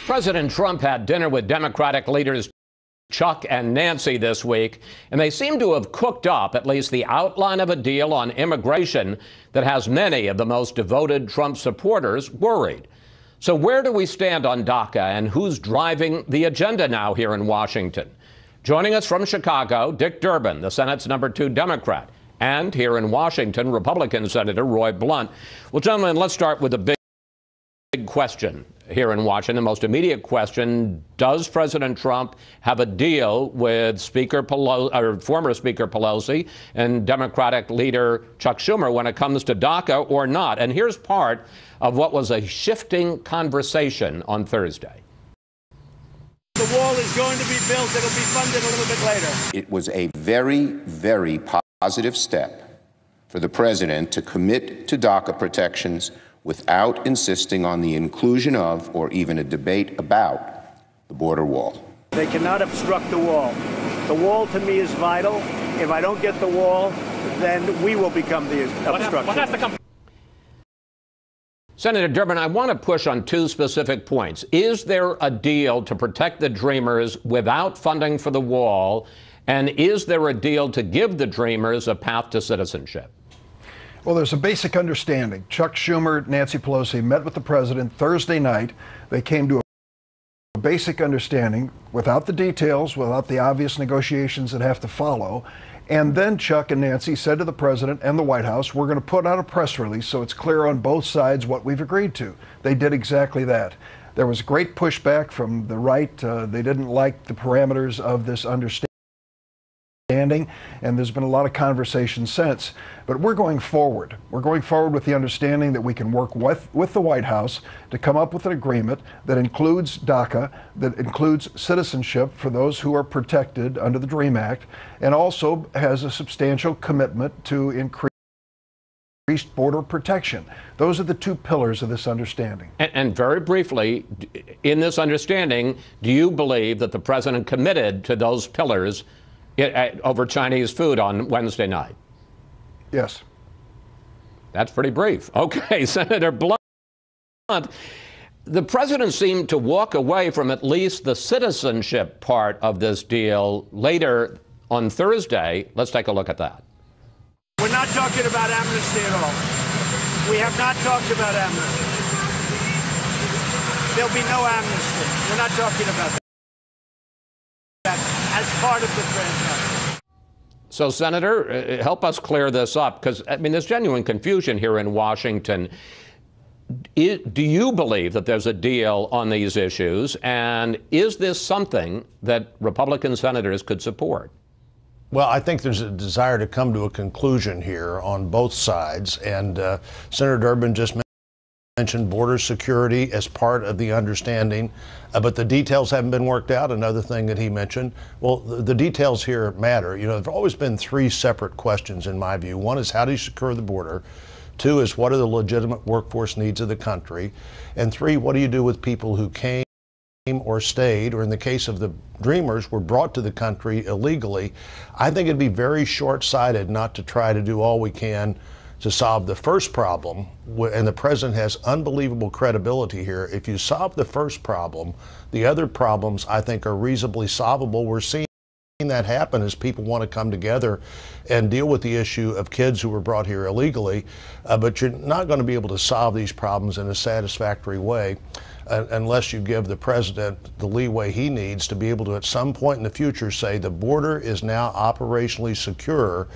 President Trump had dinner with Democratic leaders Chuck and Nancy this week, and they seem to have cooked up at least the outline of a deal on immigration that has many of the most devoted Trump supporters worried. So where do we stand on DACA, and who's driving the agenda now here in Washington? Joining us from Chicago, Dick Durbin, the Senate's #2 Democrat, and here in Washington, Republican Senator Roy Blunt. Well, gentlemen, let's start with a big question here in Washington. The most immediate question: does President Trump have a deal with former Speaker Pelosi and Democratic leader Chuck Schumer when it comes to DACA or not? And here's part of what was a shifting conversation on Thursday. The wall is going to be built. It'll be funded a little bit later. It was a very, very positive step for the president to commit to DACA protections without insisting on the inclusion of or even a debate about the border wall. They cannot obstruct the wall. The wall to me is vital. If I don't get the wall, then we will become the obstruction. Senator Durbin, I want to push on two specific points. Is there a deal to protect the Dreamers without funding for the wall? And is there a deal to give the Dreamers a path to citizenship? Well, there's a basic understanding. Chuck Schumer, Nancy Pelosi met with the president Thursday night. They came to a basic understanding without the details, without the obvious negotiations that have to follow. And then Chuck and Nancy said to the president and the White House, we're going to put out a press release so it's clear on both sides what we've agreed to. They did exactly that. There was great pushback from the right. They didn't like the parameters of this understanding. And there's been a lot of conversation since. But we're going forward. We're going forward with the understanding that we can work with the White House to come up with an agreement that includes DACA, that includes citizenship for those who are protected under the DREAM Act, and also has a substantial commitment to increased border protection. Those are the two pillars of this understanding. And very briefly, in this understanding, do you believe that the president committed to those pillars over Chinese food on Wednesday night? Yes. That's pretty brief. Okay, Senator Blunt, the president seemed to walk away from at least the citizenship part of this deal later on Thursday. Let's take a look at that. We're not talking about amnesty at all. We have not talked about amnesty. There'll be no amnesty. We're not talking about that as part of the transaction. So, Senator, help us clear this up, because, I mean, there's genuine confusion here in Washington. Do you believe that there's a deal on these issues, and is this something that Republican senators could support? Well, I think there's a desire to come to a conclusion here on both sides, and Senator Durbin just mentioned border security as part of the understanding, but the details haven't been worked out. Another thing that he mentioned, well, the details here matter. You know, there have always been three separate questions in my view. One is, how do you secure the border? Two is, what are the legitimate workforce needs of the country? And three, what do you do with people who came or stayed, or in the case of the Dreamers, were brought to the country illegally? I think it'd be very short-sighted not to try to do all we can to solve the first problem, and the president has unbelievable credibility here. If you solve the first problem, the other problems I think are reasonably solvable. We're seeing that happen as people want to come together and deal with the issue of kids who were brought here illegally, but you're not going to be able to solve these problems in a satisfactory way unless you give the president the leeway he needs to be able to at some point in the future say the border is now operationally secure.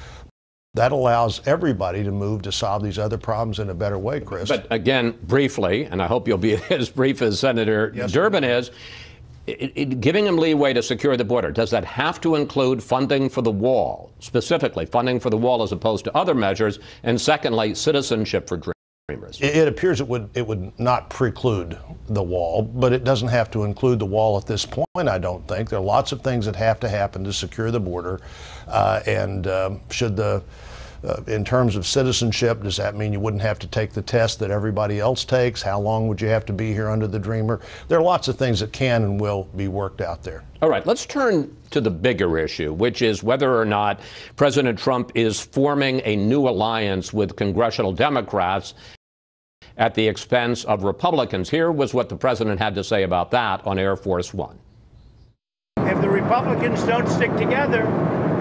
That allows everybody to move to solve these other problems in a better way, Chris. But again, briefly, and I hope you'll be as brief as Senator Durbin is, giving him leeway to secure the border, does that have to include funding for the wall, specifically funding for the wall as opposed to other measures? And secondly, citizenship for Dreamers. It appears it would not preclude the wall, but it doesn't have to include the wall at this point, I don't think. There are lots of things that have to happen to secure the border. In terms of citizenship, does that mean you wouldn't have to take the test that everybody else takes? How long would you have to be here under the Dreamer? There are lots of things that can and will be worked out there. All right, let's turn to the bigger issue, which is whether or not President Trump is forming a new alliance with congressional Democrats at the expense of Republicans. Here was what the president had to say about that on Air Force One. If the Republicans don't stick together,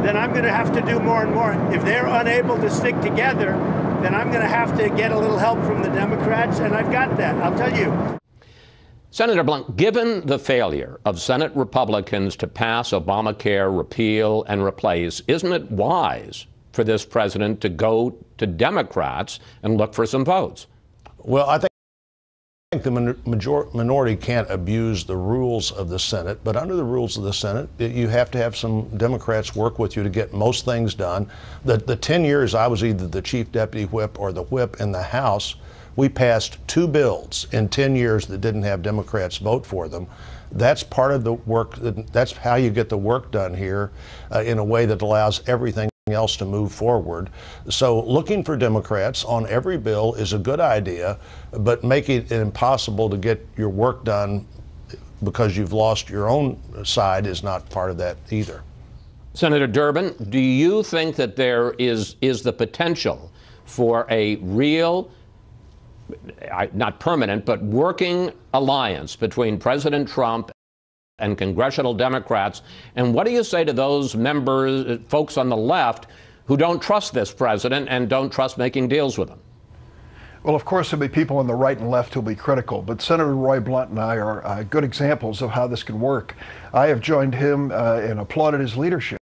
then I'm going to have to do more and more. If they're unable to stick together, then I'm going to have to get a little help from the Democrats, and I've got that, I'll tell you. Senator Blunt, given the failure of Senate Republicans to pass Obamacare repeal and replace, isn't it wise for this president to go to Democrats and look for some votes? Well, I think the minority can't abuse the rules of the Senate, but under the rules of the Senate, you have to have some Democrats work with you to get most things done. The 10 years I was either the chief deputy whip or the whip in the House, we passed 2 bills in 10 years that didn't have Democrats vote for them. That's part of the work. That's how you get the work done here in a way that allows everything else to move forward. So looking for Democrats on every bill is a good idea, but making it impossible to get your work done because you've lost your own side is not part of that either. Senator Durbin, do you think that there is the potential for a real, not permanent, but working alliance between President Trump and congressional Democrats? And what do you say to those members, folks on the left, who don't trust this president and don't trust making deals with him? Well, of course, there'll be people on the right and left who'll be critical, but Senator Roy Blunt and I are good examples of how this can work. I have joined him and applauded his leadership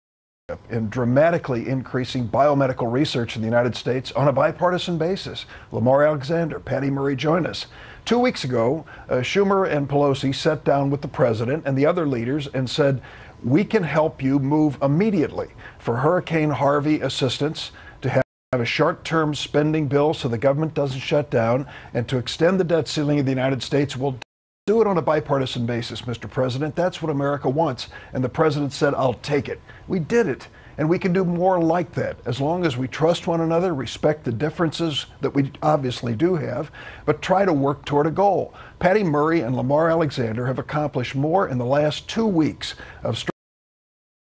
in dramatically increasing biomedical research in the United States on a bipartisan basis. Lamar Alexander, Patty Murray joined us. 2 weeks ago, Schumer and Pelosi sat down with the president and the other leaders and said, we can help you move immediately for Hurricane Harvey assistance, to have a short-term spending bill so the government doesn't shut down, and to extend the debt ceiling of the United States. We'll do it on a bipartisan basis, Mr. President. That's what America wants. And the president said, I'll take it. We did it. And we can do more like that as long as we trust one another, respect the differences that we obviously do have, but try to work toward a goal. Patty Murray and Lamar Alexander have accomplished more in the last 2 weeks of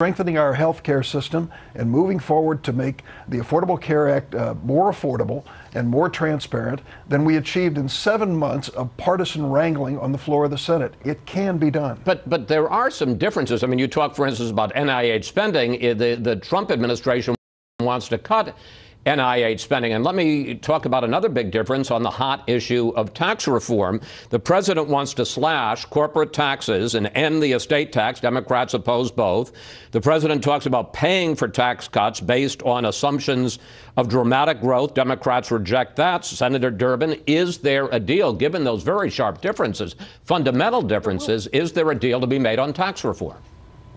strengthening our health care system and moving forward to make the Affordable Care Act more affordable and more transparent than we achieved in 7 months of partisan wrangling on the floor of the Senate. It can be done. But there are some differences. I mean, you talk, for instance, about NIH spending. The Trump administration wants to cut NIH spending. And let me talk about another big difference on the hot issue of tax reform. The president wants to slash corporate taxes and end the estate tax. Democrats oppose both. The president talks about paying for tax cuts based on assumptions of dramatic growth. Democrats reject that. Senator Durbin, is there a deal, given those very sharp differences, fundamental differences, is there a deal to be made on tax reform?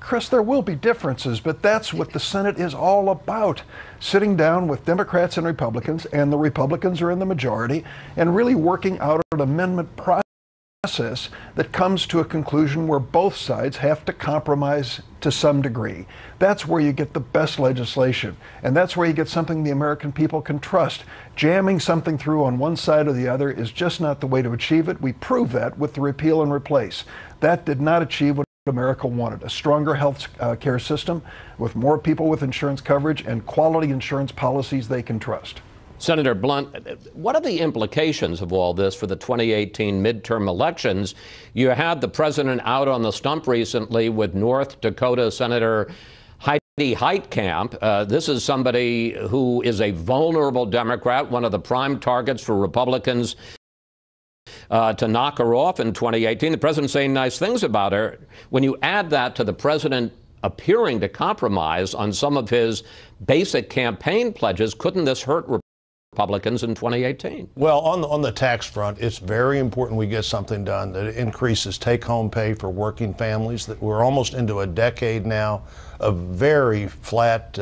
Chris, there will be differences, but that's what the Senate is all about. Sitting down with Democrats and Republicans, and the Republicans are in the majority, and really working out an amendment process that comes to a conclusion where both sides have to compromise to some degree. That's where you get the best legislation, and that's where you get something the American people can trust. Jamming something through on one side or the other is just not the way to achieve it. We proved that with the repeal and replace. That did not achieve what America wanted: a stronger health care system with more people with insurance coverage and quality insurance policies they can trust. Senator Blunt, what are the implications of all this for the 2018 midterm elections? You had the president out on the stump recently with North Dakota Senator Heidi Heitkamp. This is somebody who is a vulnerable Democrat, one of the prime targets for Republicans to knock her off in 2018. The president's saying nice things about her. When you add that to the president appearing to compromise on some of his basic campaign pledges, couldn't this hurt Republicans in 2018? Well, on the tax front, it's very important we get something done that increases take-home pay for working families. That we're almost into a decade now of very flat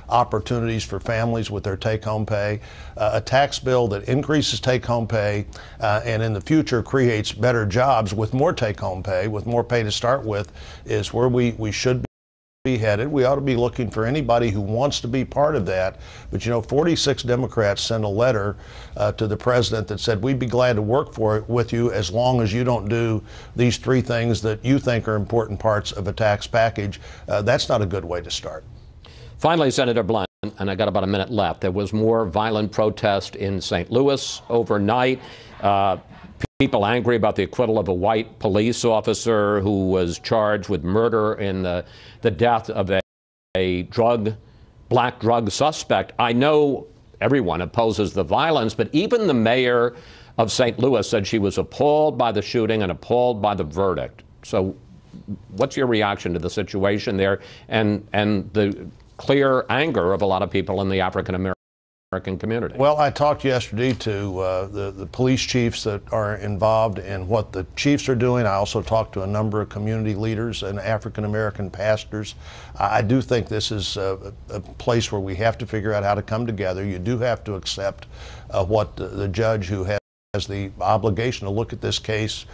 opportunities for families with their take-home pay. A tax bill that increases take-home pay and in the future creates better jobs with more take-home pay, with more pay to start with, is where we should be headed. We ought to be looking for anybody who wants to be part of that. But you know, 46 Democrats sent a letter to the president that said, we'd be glad to work with you as long as you don't do these 3 things that you think are important parts of a tax package. That's not a good way to start. Finally, Senator Blunt, and I got about a minute left, there was more violent protest in St. Louis overnight. People angry about the acquittal of a white police officer who was charged with murder in the death of a black drug suspect. I know everyone opposes the violence, but even the mayor of St. Louis said she was appalled by the shooting and appalled by the verdict. So what's your reaction to the situation there and the clear anger of a lot of people in the African-American community? Well, I talked yesterday to the police chiefs that are involved in what the chiefs are doing. I also talked to a number of community leaders and African-American pastors. I do think this is a place where we have to figure out how to come together. You do have to accept what the judge who has the obligation to look at this case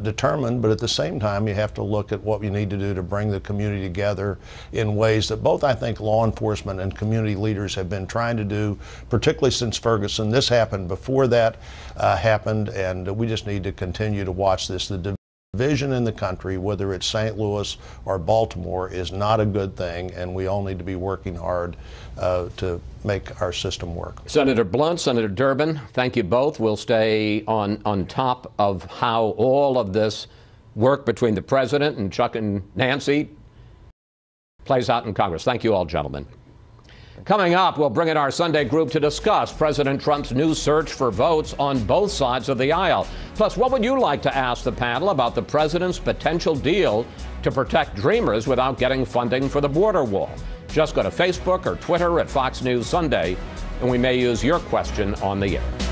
determined, but at the same time you have to look at what we need to do to bring the community together in ways that both, I think, law enforcement and community leaders have been trying to do, particularly since Ferguson. This happened before that happened, and we just need to continue to watch this. The division in the country, whether it's St. Louis or Baltimore, is not a good thing, and we all need to be working hard to make our system work. Senator Blunt, Senator Durbin, thank you both. We'll stay on top of how all of this work between the president and Chuck and Nancy plays out in Congress. Thank you all, gentlemen. Coming up, we'll bring in our Sunday group to discuss President Trump's new search for votes on both sides of the aisle. Plus, what would you like to ask the panel about the president's potential deal to protect dreamers without getting funding for the border wall? Just go to Facebook or Twitter at Fox News Sunday, and we may use your question on the air.